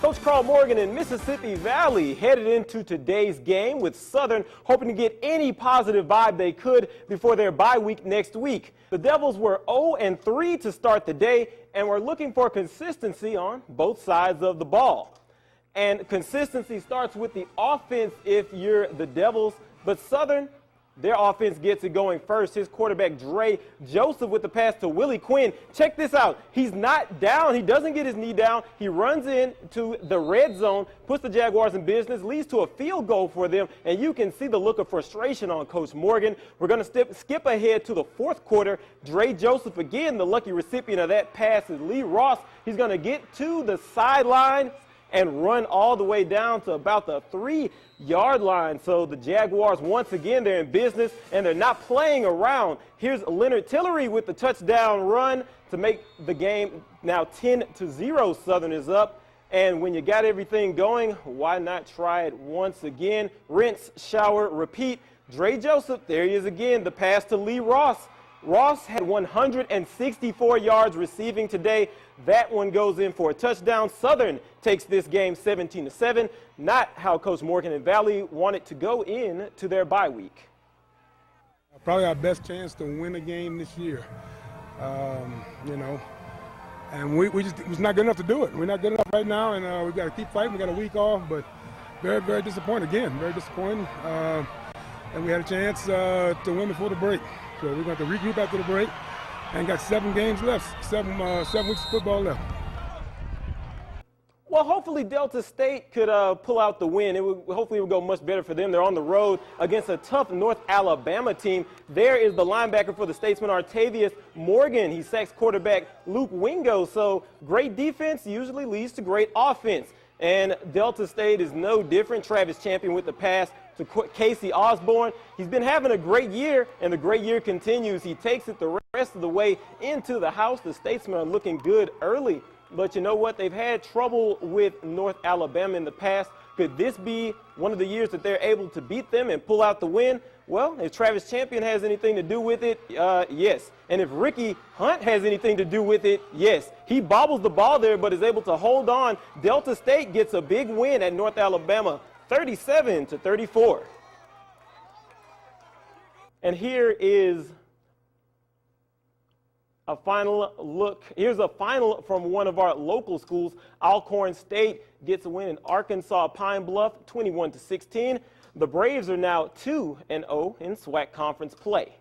Coach Carl Morgan in Mississippi Valley headed into today's game with Southern hoping to get any positive vibe they could before their bye week next week. The Devils were 0-3 to start the day and were looking for consistency on both sides of the ball. And consistency starts with the offense if you're the Devils, but Southern, their offense gets it going first. His quarterback, Dre Joseph, with the pass to Willie Quinn. Check this out. He's not down. He doesn't get his knee down. He runs into the red zone, puts the Jaguars in business, leads to a field goal for them, and you can see the look of frustration on Coach Morgan. We're going to skip ahead to the fourth quarter. Dre Joseph, again, the lucky recipient of that pass is Lee Ross. He's going to get to the sideline and run all the way down to about the 3-yard line. So the Jaguars, once again, they're in business, and they're not playing around. Here's Leonard Tillery with the touchdown run to make the game now 10-0. Southern is up. And when you got everything going, why not try it once again? Rinse, shower, repeat. Dre Joseph, there he is again, the pass to Lee Ross. Ross had 164 yards receiving today. That one goes in for a touchdown. Southern takes this game 17-7. Not how Coach Morgan and Valley wanted to go in to their bye week. Probably our best chance to win a game this year. And we just it was not good enough to do it. We're not good enough right now, and we've got to keep fighting. We got a week off, but very, very disappointed again. Very disappointing. And we had a chance to win before the break. So we're going to have to regroup after the break, and got 7 games left, 7 weeks of football left. Well, hopefully Delta State could pull out the win. Hopefully it will go much better for them. They're on the road against a tough North Alabama team. There is the linebacker for the Statesman, Artavius Morgan. He sacks quarterback Luke Wingo. So great defense usually leads to great offense. And Delta State is no different. Travis Champion with the pass to Casey Osborne. He's been having a great year, and the great year continues. He takes it the rest of the way into the house. The Statesmen are looking good early. But you know what? They've had trouble with North Alabama in the past. Could this be one of the years that they're able to beat them and pull out the win? Well, if Travis Champion has anything to do with it, yes. And if Ricky Hunt has anything to do with it, yes. He bobbles the ball there but is able to hold on. Delta State gets a big win at North Alabama, 37-34. And here is a final look. Here's a final from one of our local schools. Alcorn State gets a win in Arkansas Pine Bluff, 21-16. The Braves are now 2-0 in SWAC conference play.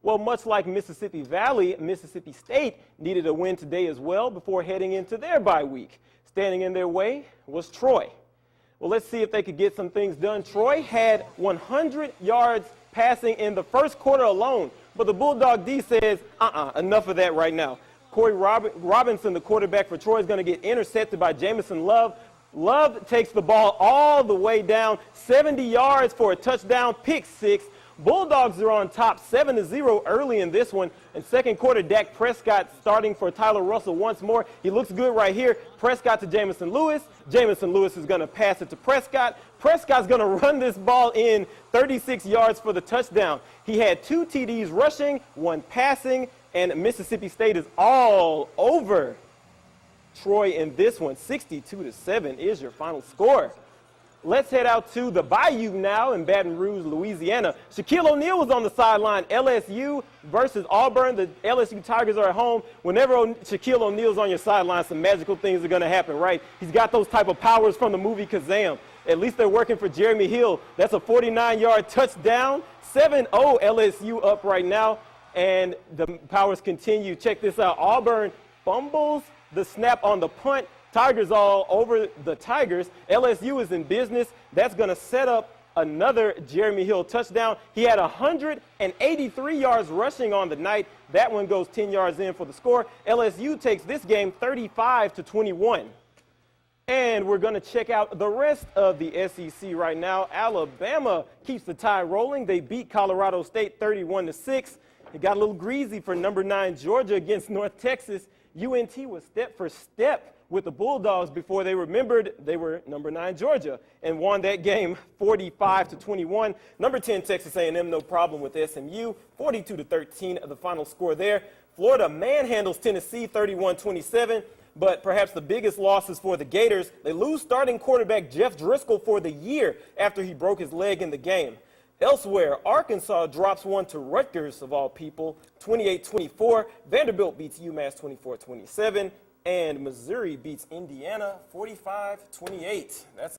Well, much like Mississippi Valley, Mississippi State needed a win today as well before heading into their bye week. Standing in their way was Troy. Well, let's see if they could get some things done. Troy had 100 yards passing in the first quarter alone, but the Bulldog D says, enough of that right now. Corey Robinson, the quarterback for Troy, is going to get intercepted by Jamison Love. Love takes the ball all the way down, 70 yards for a touchdown, pick 6. Bulldogs are on top 7-0 early in this one. In second quarter, Dak Prescott starting for Tyler Russell once more. He looks good right here. Prescott to Jamison Lewis. Jamison Lewis is going to pass it to Prescott. Prescott's going to run this ball in 36 yards for the touchdown. He had 2 TDs rushing, 1 passing, and Mississippi State is all over Troy in this one. 62-7 is your final score. Let's head out to the Bayou now in Baton Rouge, Louisiana. Shaquille O'Neal was on the sideline. LSU versus Auburn. The LSU Tigers are at home. Whenever Shaquille O'Neal's on your sideline, some magical things are going to happen, right? He's got those type of powers from the movie Kazam. At least they're working for Jeremy Hill. That's a 49-yard touchdown. 7-0 LSU up right now, and the powers continue. Check this out. Auburn fumbles the snap on the punt. Tigers all over the Tigers. LSU is in business. That's going to set up another Jeremy Hill touchdown. He had 183 yards rushing on the night. That one goes 10 yards in for the score. LSU takes this game 35-21. And we're going to check out the rest of the SEC right now. Alabama keeps the tie rolling. They beat Colorado State 31-6. It got a little greasy for number 9 Georgia against North Texas. UNT was step for step with the Bulldogs before they remembered they were number 9 Georgia and won that game 45-21. Number 10 Texas A&M, no problem with SMU, 42-13 the final score there. Florida manhandles Tennessee 31-27. But perhaps the biggest loss is for the Gators. They lose starting quarterback Jeff Driscoll for the year after he broke his leg in the game. Elsewhere, Arkansas drops one to Rutgers, of all people, 28-24. Vanderbilt beats UMass 24-27. And Missouri beats Indiana 45-28. That's